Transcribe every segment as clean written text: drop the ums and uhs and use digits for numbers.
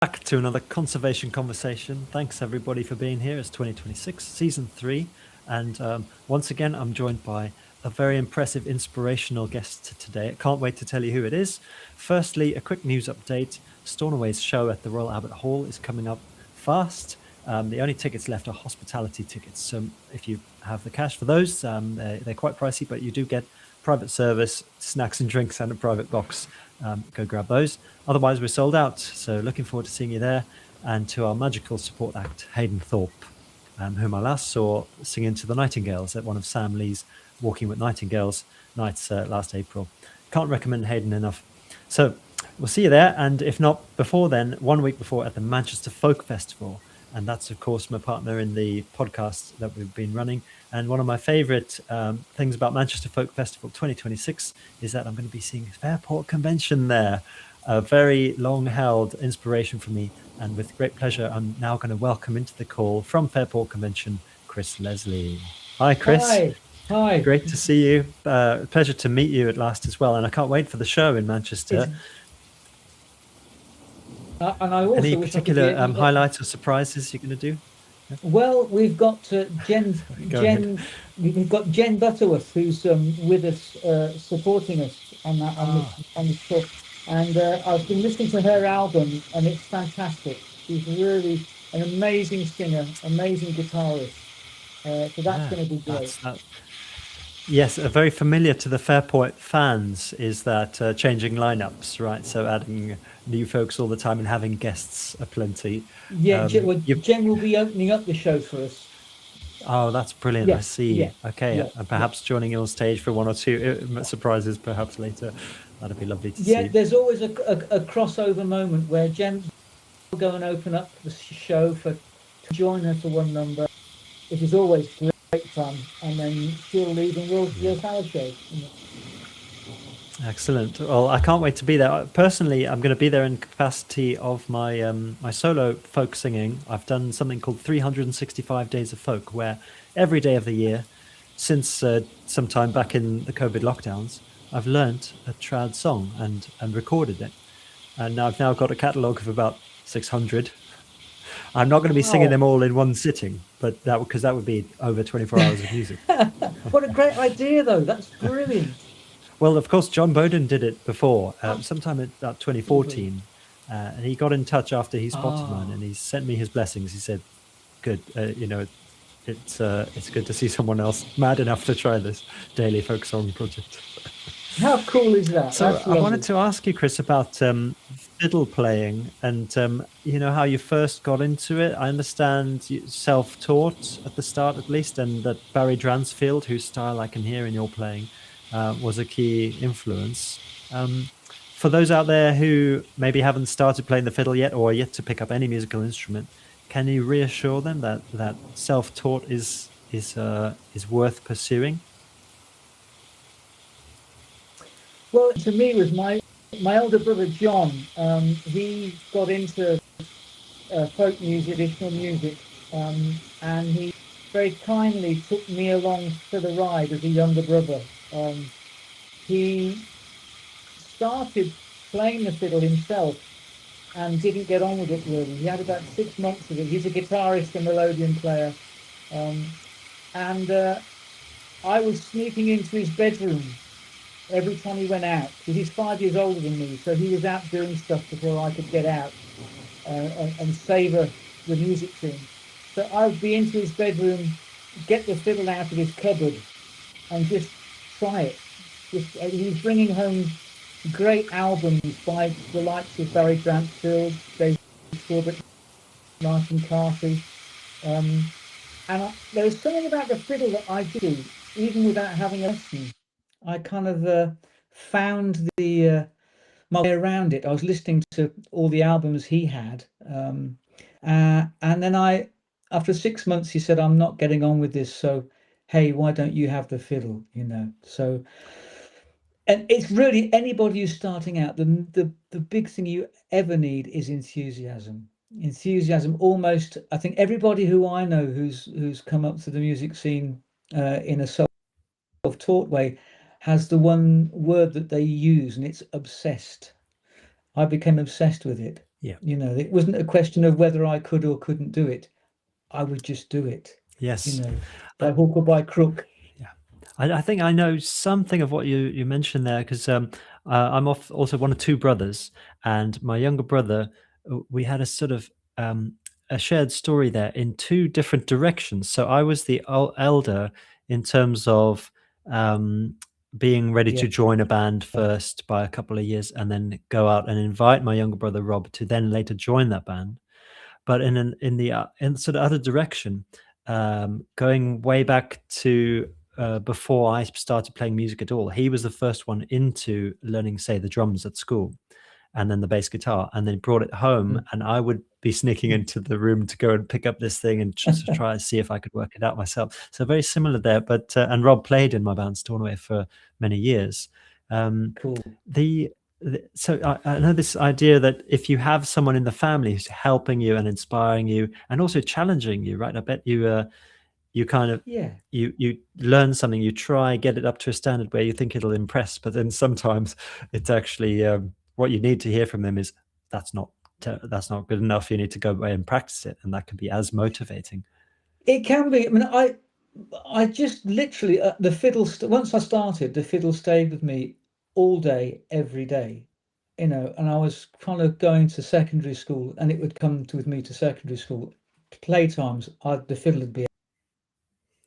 Back to another conservation conversation. Thanks everybody for being here. It's 2026, season 3. And once again, I'm joined by a very impressive, inspirational guest today. I can't wait to tell you who it is. Firstly, a quick news update. Stornoway's show at the Royal Albert Hall is coming up fast. The only tickets left are hospitality tickets. So if you have the cash for those, they're quite pricey, but you do get private service, snacks and drinks, and a private box. Go grab those. Otherwise, we're sold out. So looking forward to seeing you there. And to our magical support act, Hayden Thorpe, whom I last saw singing to the Nightingales at one of Sam Lee's Walking with Nightingales nights last April. Can't recommend Hayden enough. So we'll see you there. And if not before then, 1 week before at the Manchester Folk Festival. And that's, of course, my partner in the podcast that we've been running. And one of my favourite things about Manchester Folk Festival 2026 is that I'm going to be seeing Fairport Convention there. A very long-held inspiration for me. And with great pleasure, I'm now going to welcome into the call from Fairport Convention, Chris Leslie. Hi, Chris. Hi. Great to see you. Pleasure to meet you at last as well. And I can't wait for the show in Manchester. And I also any particular highlights or surprises you're going to do? Well, we've got Jen. We've got Jen Butterworth, who's with us, supporting us on this trip. And I've been listening to her album, and it's fantastic. She's really an amazing singer, amazing guitarist. So that's going to be great. Yes, very familiar to the Fairport fans is that changing lineups, right? So adding new folks all the time and having guests aplenty. Yeah, Jen will be opening up the show for us. Oh, that's brilliant. Yeah, I see. yeah, Okay, yeah, and perhaps joining you on stage for one or two surprises perhaps later. That'd be lovely to see. Yeah, there's always a crossover moment where Jen will go and open up the show to join her for one number. It is always great fun, and then she'll leave and we'll have a show. Excellent. Well, I can't wait to be there. Personally, I'm going to be there in capacity of my my solo folk singing. I've done something called 365 Days of Folk, where every day of the year, since sometime back in the COVID lockdowns, I've learnt a trad song and recorded it. And I've now got a catalogue of about 600. I'm not going to be singing them all in one sitting, but because that would be over 24 hours of music. What a great idea, though. That's brilliant. Well, of course, John Bowden did it before, sometime in about 2014. And he got in touch after he spotted mine, and he sent me his blessings. He said, good, it's good to see someone else mad enough to try this daily folk song project. How cool is that? So I wanted to ask you, Chris, about fiddle playing and, how you first got into it. I understand you self-taught at the start, at least, and that Barry Dransfield, whose style I can hear in your playing, was a key influence. For those out there who maybe haven't started playing the fiddle yet or yet to pick up any musical instrument, can you reassure them that self-taught is worth pursuing? Well, to me, it was my older brother John. He got into folk music, traditional music, and he very kindly took me along for the ride as a younger brother. He started playing the fiddle himself and didn't get on with it really. He had about 6 months of it. He's a guitarist and melodeon player. And I was sneaking into his bedroom every time he went out, because he's 5 years older than me, so he was out doing stuff before I could get out and savour the music scene. So I would be into his bedroom, get the fiddle out of his cupboard, and just try it. He was bringing home great albums by the likes of Barry Dransfield, David Corbett, Martin Carthy. There was something about the fiddle that I do, even without having a lesson. I kind of found my way around it. I was listening to all the albums he had. And then after 6 months, he said, I'm not getting on with this. So, hey, why don't you have the fiddle? So, and it's really anybody who's starting out, the big thing you ever need is enthusiasm. Almost, I think everybody who I know who's come up to the music scene in a self-taught way has the one word that they use, and it's obsessed. I became obsessed with it. Yeah. It wasn't a question of whether I could or couldn't do it. I would just do it, Yes. by hook or by crook. Yeah, I think I know something of what you mentioned there because also one of two brothers, and my younger brother, we had a sort of a shared story there in two different directions. So I was the elder in terms of um, being ready Yeah, to join a band first by a couple of years, and then go out and invite my younger brother Rob to then later join that band. But in sort of other direction, going way back to before I started playing music at all, he was the first one into learning, say, the drums at school, and then the bass guitar, and then brought it home, mm, and I would be sneaking mm. into the room to go and pick up this thing and just to try and see if I could work it out myself. So very similar there. But and Rob played in my band Stornoway for many years. Um, Cool. the so I know this idea that if you have someone in the family who's helping you and inspiring you and also challenging you, right? I bet you kind of Yeah. you learn something, you try get it up to a standard where you think it'll impress, but then sometimes it's actually what you need to hear from them is that's not that's not good enough. You need to go away and practice it, and that can be as motivating. It can be. I mean, I just literally the fiddle. Once I started, the fiddle stayed with me all day, every day. And I was kind of going to secondary school, and it would come with me to secondary school. Playtimes, the fiddle would be.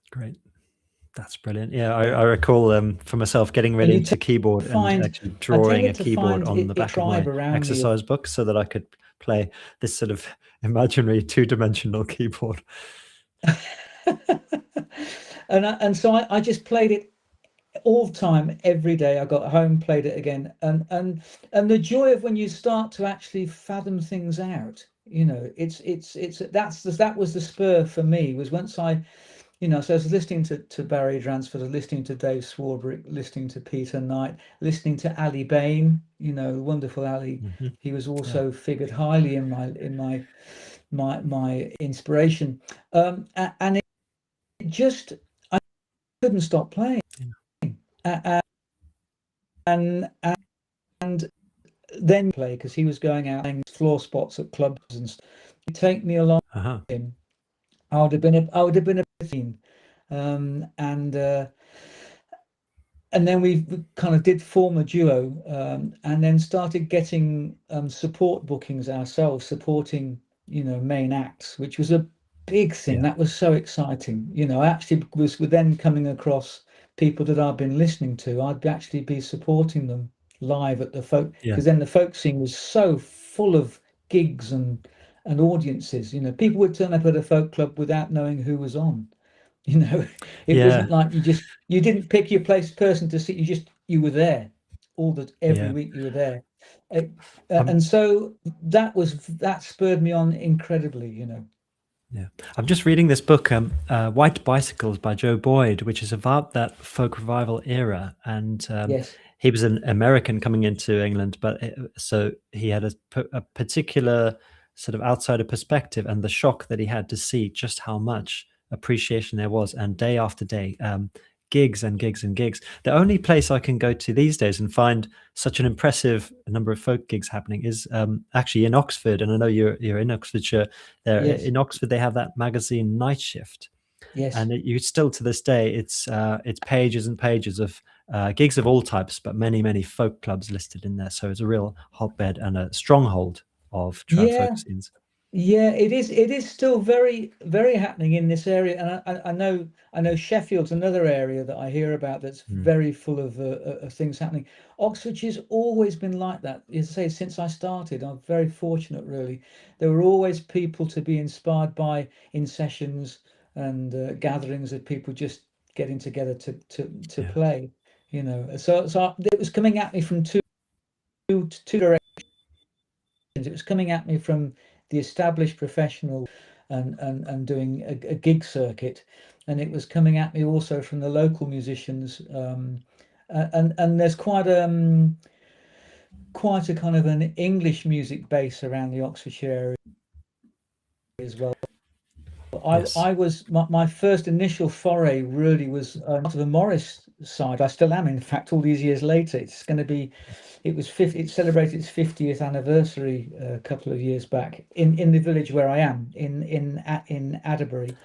Great. That's brilliant. Yeah, I recall for myself getting And really into keyboard and actually I drawing a tended to keyboard find on the it back of tribe my around me. exercise book so that I could play this sort of imaginary two-dimensional keyboard. And so I just played it all the time, every day. I got home, played it again, and the joy of when you start to actually fathom things out. That was the spur for me. Was once so I was listening to Barry Dransford, I was listening to Dave Swarbrick, listening to Peter Knight, listening to Ali Bain. Wonderful Ali. Hmm. He was Yeah. also figured highly in my inspiration, and it just I couldn't stop playing. Uh, and and then play because he was going out playing floor spots at clubs and stuff. He'd take me along Uh-huh. with him. I would have been a 15, and then we kind of did form a duo, and then started getting support bookings ourselves, supporting main acts, which was a big thing. Yeah. That was so exciting. I actually was then coming across people that I've been listening to. I'd actually be supporting them live at the folk, Yeah. because then the folk scene was so full of gigs and audiences. People would turn up at a folk club without knowing who was on. you know it Yeah. wasn't like you didn't pick your person to sit. You were there every Yeah. week. You were there. Uh, Um, and so that spurred me on incredibly. yeah. I'm just reading this book, White Bicycles by Joe Boyd, which is about that folk revival era. And Yes. he was an American coming into England, but so he had a particular sort of outsider perspective, and the shock that he had to see just how much appreciation there was, and day after day, gigs and gigs and gigs. The only place I can go to these days and find such an impressive number of folk gigs happening is actually in Oxford, and I know you're in Oxfordshire. There Yes. in Oxford, they have that magazine Night Shift, Yes. and you still to this day it's pages and pages of gigs of all types, but many folk clubs listed in there. So it's a real hotbed and a stronghold of trad folk Yeah. scenes. Yeah, it is still very, very happening in this area, and I know Sheffield's another area that I hear about that's Mm, very full of things happening. Oxfordshire's always been like that. As I say, since I started, I'm very fortunate, really. There were always people to be inspired by in sessions and gatherings of people just getting together to yeah, play. So it was coming at me from two directions. It was coming at me from the established professional and doing a gig circuit, and it was coming at me also from the local musicians. And there's quite a kind of an English music base around the Oxfordshire area as well. Yes. I was my first initial foray really was to the Morris side. I still am, in fact, all these years later. It's going to be, it celebrated its 50th anniversary a couple of years back in the village where I am in Adderbury.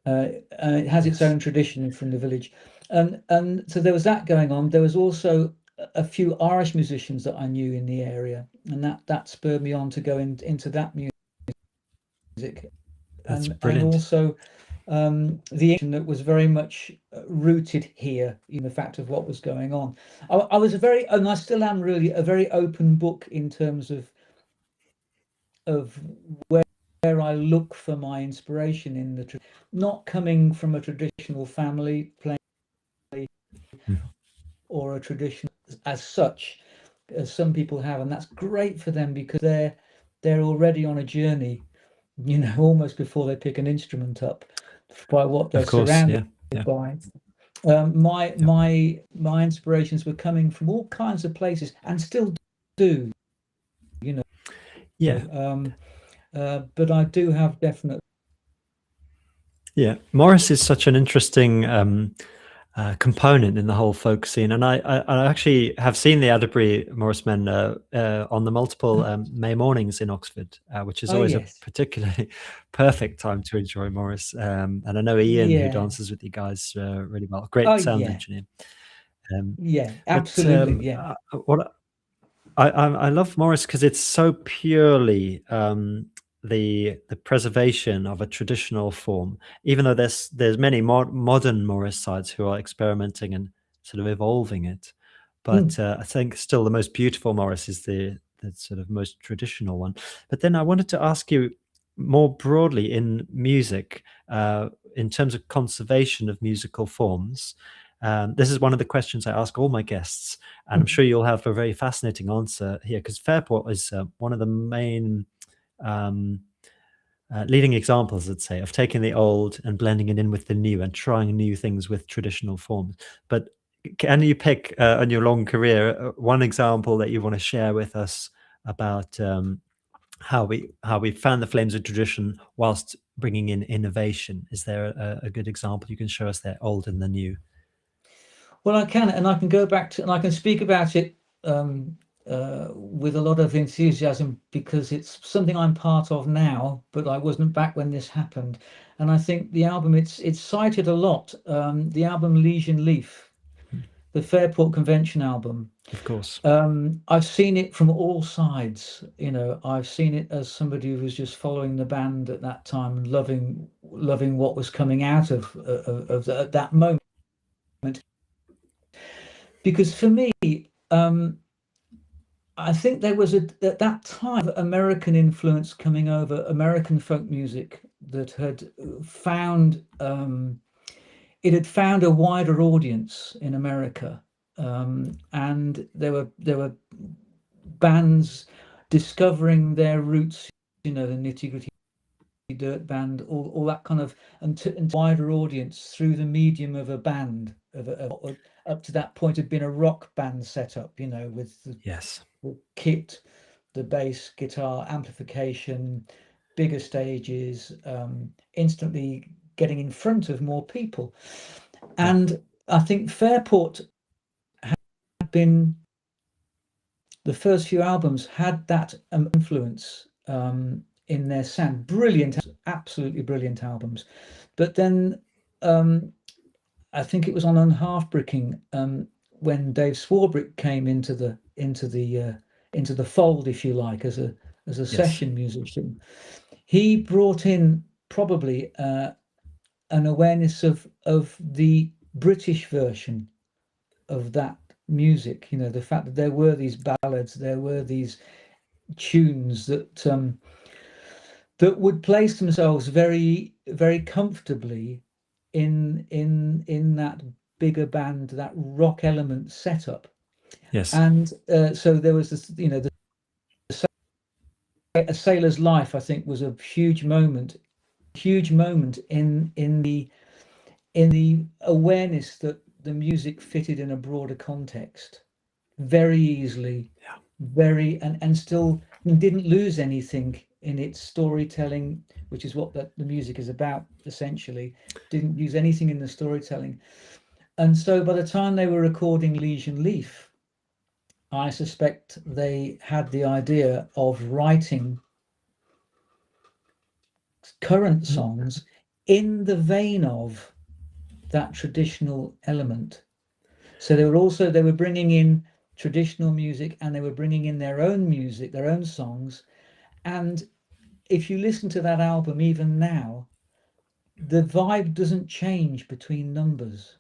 It has its Yes. own tradition from the village, and so there was that going on. There was also a few Irish musicians that I knew in the area, and that spurred me on to go into that music, That's and brilliant. also the action that was very much rooted here in the fact of what was going on. I was a very, and I still am really a very open book in terms of where I look for my inspiration in not coming from a traditional family playing Mm. or a tradition as such as some people have, and that's great for them because they're already on a journey, almost before they pick an instrument up, by what they're Of course. surrounded Yeah. Yeah. by. My Yeah. my inspirations were coming from all kinds of places and still do, you know. Yeah. But I do have definite. Yeah. Morris is such an interesting component in the whole folk scene, and I actually have seen the Adderbury Morris Men on the multiple May mornings in Oxford, which is Oh always a yes, particularly perfect time to enjoy Morris. And I know Ian, who yeah. dances with you guys really well, Oh great sound yeah, engineer. Um, yeah. but Absolutely, yeah. what I love Morris because it's so purely the preservation of a traditional form. Even though there's many modern Morris sides who are experimenting and sort of evolving it, Mm, but I think still the most beautiful Morris is the sort of most traditional one. But then I wanted to ask you more broadly in music, in terms of conservation of musical forms. This is one of the questions I ask all my guests, and I'm mm. sure you'll have a very fascinating answer here because Fairport is one of the main um, leading examples, I'd say, of taking the old and blending it in with the new and trying new things with traditional forms. But can you pick on your long career one example that you want to share with us about how we fan the flames of tradition whilst bringing in innovation? Is there a good example you can show us there, old and the new? Well, I can, and I can go back to, and I can speak about it with a lot of enthusiasm because it's something I'm part of now, but I wasn't back when this happened. And I think the album, it's cited a lot. The album Legion Leaf, the Fairport Convention album. Of course. I've seen it from all sides. I've seen it as somebody who was just following the band at that time and loving what was coming out at that moment. Because for me, I think there was at that time American influence coming over American folk music that had found it had found a wider audience in America, and there were bands discovering their roots, the Nitty Gritty Dirt Band, all that kind of, and wider audience through the medium of a band. Up to that point had been a rock band setup, with Yes. the kit, the bass, guitar, amplification, bigger stages, instantly getting in front of more people. Yeah. And I think Fairport had been, the first few albums had that influence in their sound. Brilliant, absolutely brilliant albums. But then I think it was on Unhalf Bricking when Dave Swarbrick came into the fold, if you like, as a Yes. session musician. He brought in probably an awareness of the British version of that music. The fact that there were these ballads, there were these tunes that would place themselves very, very comfortably in that bigger band, that rock element setup. Yes. And so there was this, A Sailor's Life, I think, was a huge moment in the awareness that the music fitted in a broader context very easily, Yeah. very and still didn't lose anything in its storytelling, which is what the music is about essentially. Didn't use anything in the storytelling. And so by the time they were recording Liege and Leaf, I suspect they had the idea of writing current Mm. songs in the vein of that traditional element. So they were bringing in traditional music, and they were bringing in their own music, their own songs. And if you listen to that album even now, the vibe doesn't change between numbers,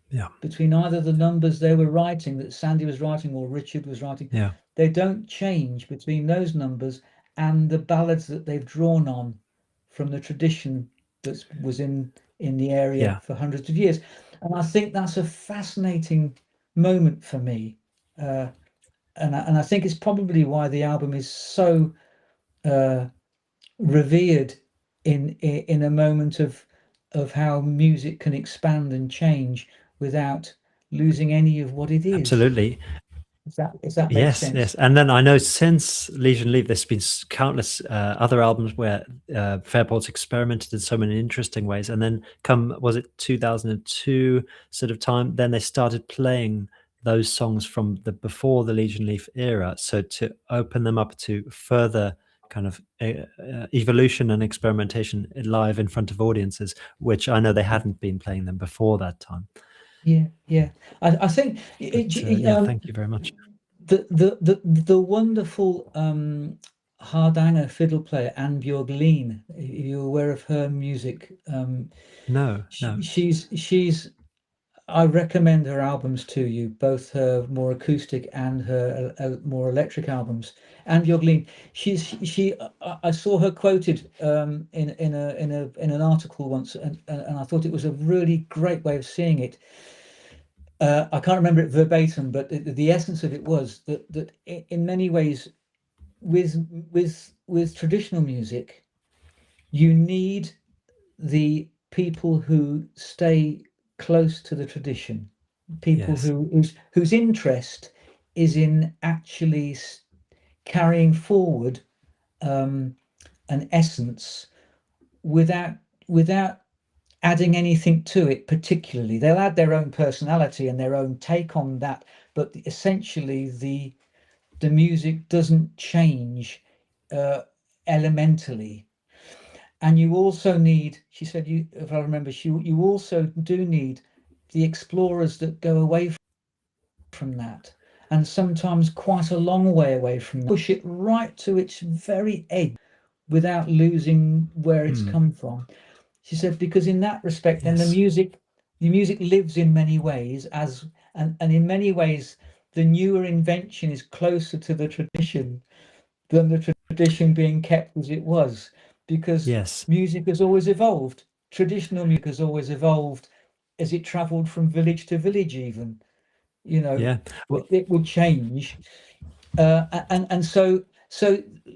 Yeah. between either the numbers they were writing, that Sandy was writing or Richard was writing. Yeah. They don't change between those numbers and the ballads that they've drawn on from the tradition that was in the area Yeah. for hundreds of years. And I think that's a fascinating moment for me. And I think it's probably why the album is so uh, revered in a moment of how music can expand and change without losing any of what it is. Absolutely. If that makes Yes, yes. sense. And then I know since Legion Leave, there's been countless other albums where Fairport's experimented in so many interesting ways. And then was it 2002 sort of time, then they started playing those songs from the before the Legion Leaf era. So to open them up to further kind of evolution and experimentation live in front of audiences, which I know they hadn't been playing them before that time. Yeah, yeah. I think But yeah, thank you very much. the wonderful Hardanger fiddle player Anne Björglin, are you aware of her music? No, no. She's I recommend her albums to you, both her more acoustic and her more electric albums. Anne Björglin, I saw her quoted in an article once, and I thought it was a really great way of seeing it. I can't remember it verbatim, but the essence of it was that in many ways, with traditional music, you need the people who stay close to the tradition, people Yes, whose interest is in actually carrying forward an essence without without adding anything to it particularly. They'll add their own personality and their own take on that, but essentially the music doesn't change uh, elementally. And you also need, she said, you, if I remember, you also do need the explorers that go away from that, and sometimes quite a long way away from that, push it right to its very edge without losing where it's mm, come from. She said, because in that respect, then yes, the music lives in many ways and in many ways, the newer invention is closer to the tradition than the tradition being kept as it was, because yes, music has always evolved. Traditional music has always evolved as it traveled from village to village, even. You know, yeah. Well, it would change. And so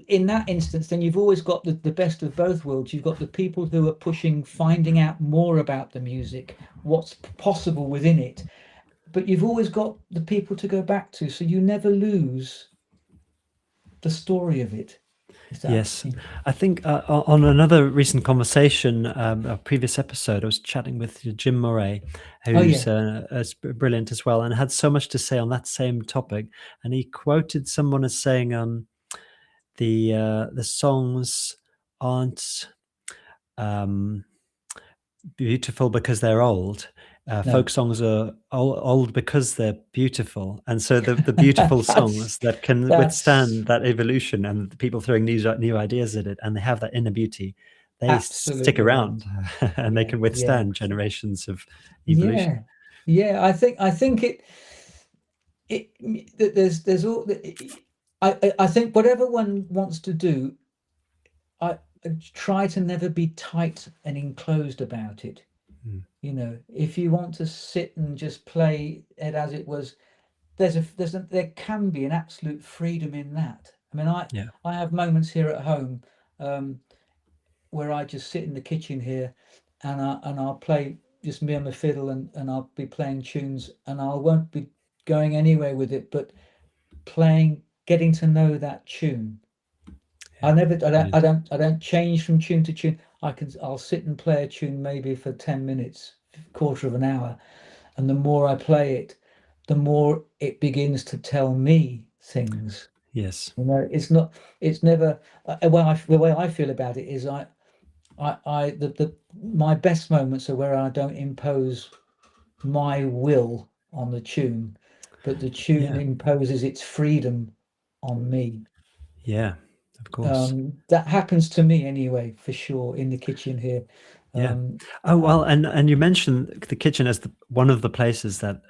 in that instance, then you've always got the best of both worlds. You've got the people who are pushing, finding out more about the music, what's possible within it, but you've always got the people to go back to, so you never lose the story of it. Is that? yes, I think on another recent conversation, a previous episode, I was chatting with Jim Murray, Oh yeah. who's brilliant as well, and had so much to say on that same topic. And he quoted someone as saying, the songs aren't um, beautiful because they're old. Folk No. songs are old because they're beautiful, and so the beautiful that's songs that can that's withstand that evolution and the people throwing new ideas at it, and they have that inner beauty, they stick absolutely right. around and they Yeah, can yeah, withstand generations of evolution. yeah, yeah. I think there's all. I think whatever one wants to do, I try to never be tight and enclosed about it. Mm, If you want to sit and just play it as it was, there can be an absolute freedom in that. I mean, yeah, I have moments here at home um, where I just sit in the kitchen here, and I'll play just me and my fiddle, and I'll be playing tunes, and I won't be going anywhere with it, but playing, getting to know that tune, I Yeah, never, it is. I don't change from tune to tune. I'll sit and play a tune maybe for 10 minutes, quarter of an hour. And the more I play it, the more it begins to tell me things. Yes. You know, it's never, the way I feel about it is my best moments are where I don't impose my will on the tune, but the tune Yeah. imposes its freedom on me. Yeah. Of course. That happens to me anyway, for sure, in the kitchen here. Yeah. Um, Oh, I, well, and you mentioned the kitchen as one of the places that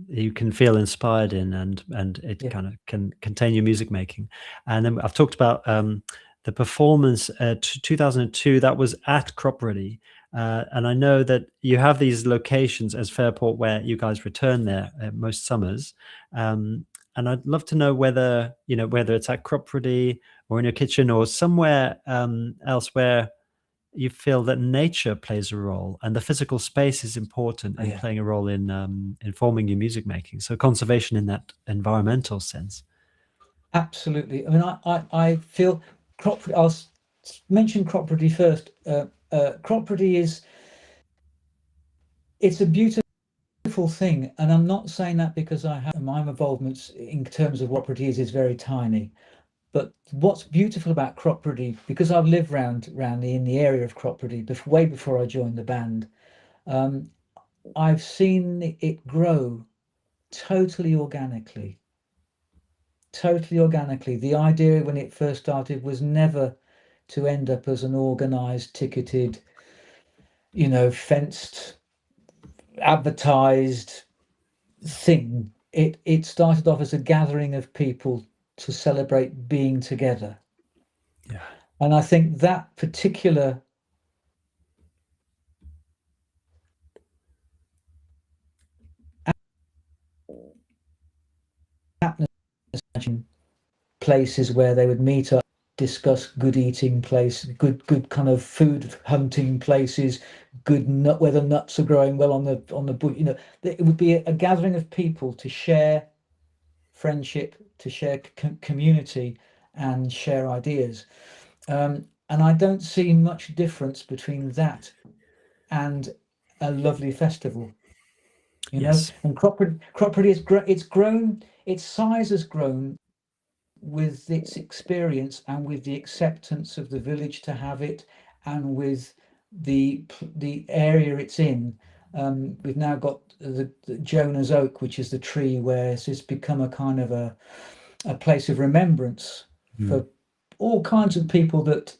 you can feel inspired in, and it yeah, kind of can contain your music making. And then I've talked about the performance 2002 that was at Croppery, and I know that you have these locations as Fairport where you guys return there most summers. Um, and I'd love to know whether whether it's at Croppery or in your kitchen or somewhere else where you feel that nature plays a role and the physical space is important in yeah, playing a role in informing your music making. So conservation in that environmental sense. absolutely. I mean, I feel mention Cropredy first. Cropredy it's a beautiful thing, and I'm not saying that because I have my involvements in terms of what Cropredy is very tiny. But what's beautiful about Cropredy, because I've lived round in the area of Cropredy way before I joined the band, um, I've seen it grow totally organically. Totally organically. The idea when it first started was never to end up as an organized, ticketed, fenced, advertised thing. It started off as a gathering of people to celebrate being together. Yeah. And I think that particular atmosphere, places where they would meet up, discuss good eating place, good kind of food hunting places, good nut where the nuts are growing well on the bush. It would be a gathering of people to share friendship, to share community, and share ideas. And I don't see much difference between that and a lovely festival. Yes. And Cropredy it's grown, its size has grown with its experience and with the acceptance of the village to have it, and with the area it's in. We've now got the Jonah's Oak, which is the tree where it's become a kind of a place of remembrance Mm. for all kinds of people that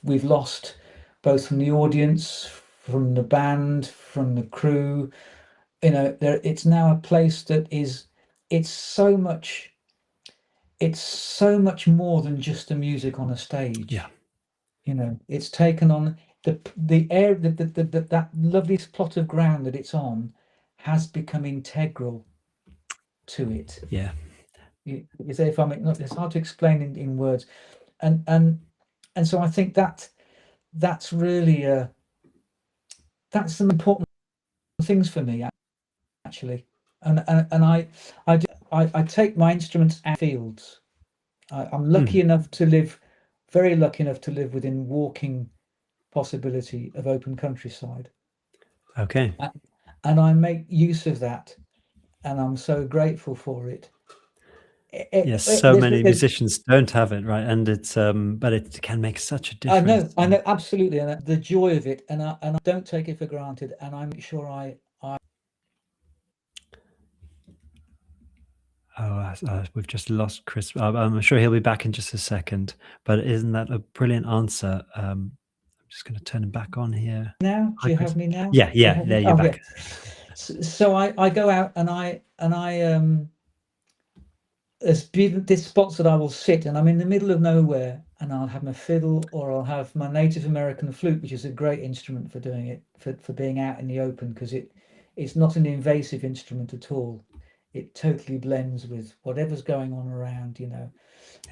we've lost, both from the audience, from the band, from the crew. It's now a place that is it's so much it's so much more than just the music on a Yeah. stage. It's taken on the air, that lovely plot of ground that it's on has become integral to it. Yeah. You say, if I make, it's hard to explain in words, and and and so I think that's really that's some important things for me, actually. And I take my instruments out fields. I'm lucky Mm. enough to live, very lucky enough to live within walking possibility of open countryside. Okay. A- And I make use of that, and I'm so grateful for it. Yes, so many There's, musicians don't have it, right? And it's but it can make such a difference. I know absolutely, and the joy of it, and I don't take it for granted, and I make sure I Oh, we've just lost Chris. I'm sure he'll be back in just a second. But isn't that a brilliant answer? I'm just going to turn him back on here. now. Do Hi, you Chris. have me now? Yeah, Do you yeah, have me? there you're Oh yeah. back. So I go out and I there's spots that I will sit, and I'm in the middle of nowhere, and I'll have my fiddle, or I'll have my Native American flute, which is a great instrument for doing it, for being out in the open, because it's not an invasive instrument at all. It totally blends with whatever's going on around. Yeah,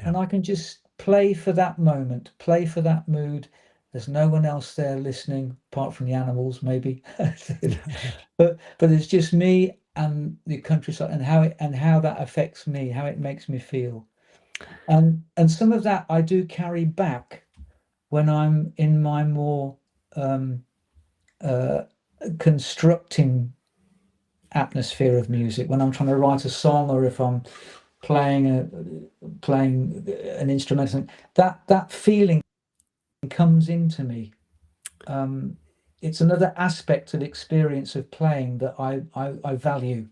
And I can just play for that moment, play for that mood. There's no one else there listening apart from the animals, maybe. But it's just me and the countryside, and how that affects me, how it makes me feel. And some of that I do carry back when I'm in my more um, uh, constructing atmosphere of music, when I'm trying to write a song, or if I'm playing an instrument, that feeling comes into me. Um, it's another aspect of experience of playing that I value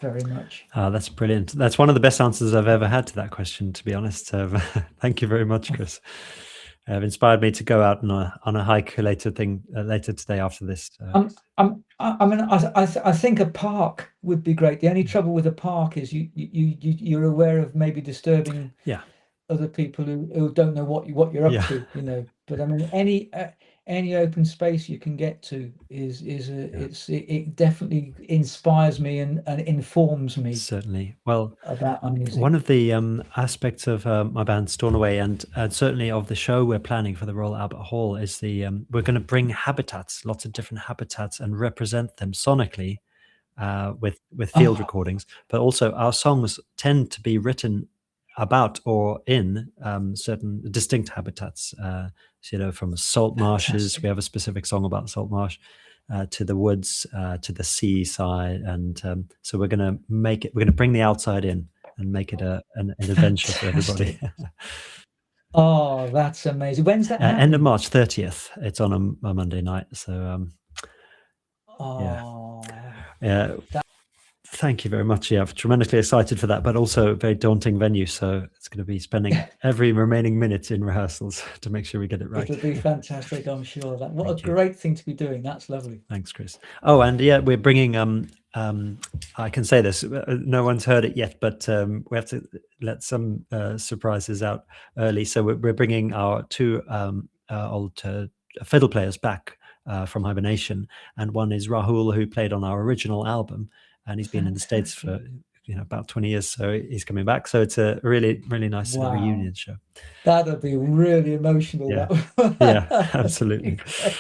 very much. That's brilliant. That's one of the best answers I've ever had to that question, to be honest. Thank you very much, Chris. Inspired me to go out on a hike later today after this. I mean, I think a park would be great. The only trouble with a park is you're aware of maybe disturbing Yeah, other people who don't know what you're up yeah, to, you know. But I mean, any open space you can get to yeah, it definitely inspires me and informs me certainly. Well, about my music. one of the aspects of my band Stornoway, and certainly of the show we're planning for the Royal Albert Hall, is we're going to bring habitats, lots of different habitats, and represent them sonically with field Oh, recordings. But also, our songs tend to be written about or in certain distinct habitats. So, from salt marshes, fantastic. we have a specific song about the salt marsh. To the woods, to the seaside, and so we're going to make it. We're going to bring the outside in and make it an adventure for everybody. Fantastic. Oh, that's amazing. When's that End of happening? March 30th. It's on a Monday night. So yeah, Oh, yeah. that Thank you very much. Yeah, I'm tremendously excited for that, but also a very daunting venue. So it's going to be spending every remaining minute in rehearsals to make sure we get it right. it'll be fantastic, I'm sure. That what a Thank you. great thing to be doing. That's lovely. Thanks, Chris. Oh, and yeah, we're bringing. I can say this. No one's heard it yet, but we have to let some surprises out early. So we're bringing our two old fiddle players back from hibernation, and one is Rahul, who played on our original album, and he's been in the States Fantastic. for about 20 years, so he's coming back. So it's a really really nice Wow. reunion show. That'll be really emotional. Yeah, yeah, That'd be absolutely. great.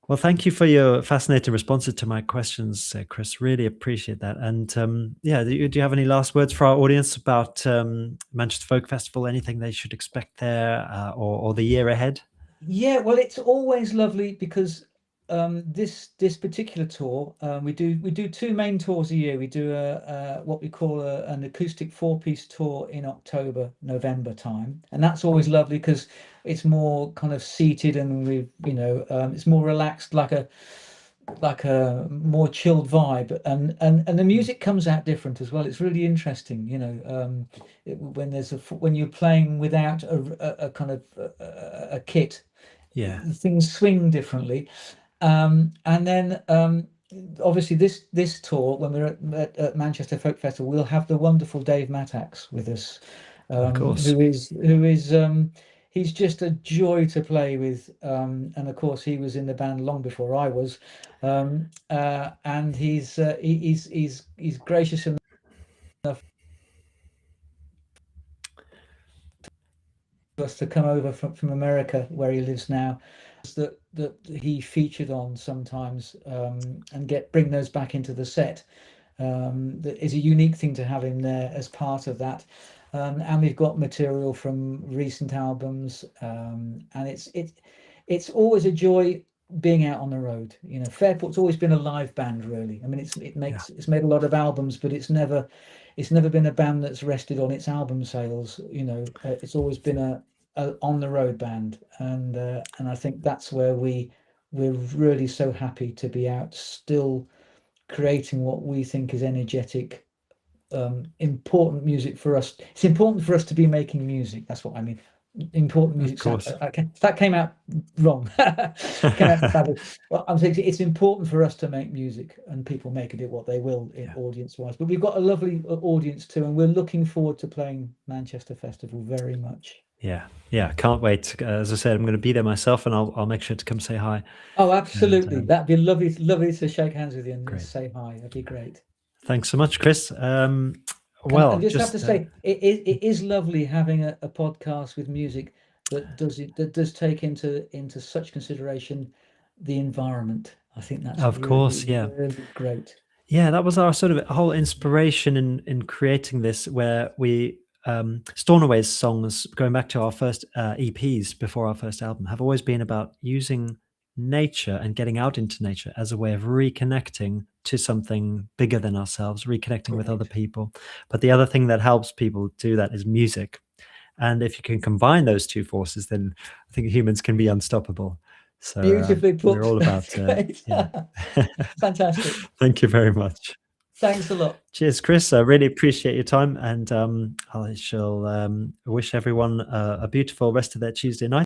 Well, thank you for your fascinating responses to my questions, Chris. Really appreciate that. And yeah, do you have any last words for our audience about Manchester Folk Festival? Anything they should expect there, or the year ahead? Yeah, well, it's always lovely because this particular tour, we do two main tours a year. We do what we call an acoustic four-piece tour in October, November time, and that's always lovely because it's more kind of seated, and it's more relaxed, like a more chilled vibe, and the music comes out different as well. It's really interesting, when you're playing without a kind of a kit, Yeah, things swing differently. And then obviously this tour, when we're at Manchester Folk Festival, we'll have the wonderful Dave Mattax with us, of course. who is he's just a joy to play with, and of course he was in the band long before I was, and he's gracious enough for us to come over from America, where he lives now, that he featured on sometimes, and bring those back into the set. That is a unique thing to have him there as part of that. And we've got material from recent albums, and it's always a joy being out on the road. Fairport's always been a live band, really. I mean, Yeah, it's made a lot of albums, but it's never been a band that's rested on its album sales. It's always been a on the road band, and I think that's where we're really so happy to be out still creating what we think is energetic, important music for us. It's important for us to be making music. That's what I mean. Important of music. course. That came out wrong. Came out badly. Well, I'm saying it's important for us to make music, and people make it what they will, Yeah, audience-wise. But we've got a lovely audience too, and we're looking forward to playing Manchester Festival very much. yeah, yeah. Can't wait. As I said, I'm going to be there myself, and I'll make sure to come say hi. Oh, And absolutely. That'd be lovely, lovely to shake hands with you and great. say hi. That'd be great. Thanks so much, Chris. And Well, just have to just say, it is lovely having a podcast with music that does take into such consideration the environment. I think that's of really, course, yeah. really great. Yeah, that was our sort of whole inspiration in creating this, where we Stornoway's songs, going back to our first EPs before our first album, have always been about using nature and getting out into nature as a way of reconnecting to something bigger than ourselves, reconnecting with other Great. people. But the other thing that helps people do that is music. And if you can combine those two forces, then I think humans can be unstoppable. So Beautifully put. we're all about Great. yeah. Fantastic. Thank you very much. Thanks a lot. Cheers, Chris. I really appreciate your time, and I shall wish everyone a beautiful rest of their Tuesday night.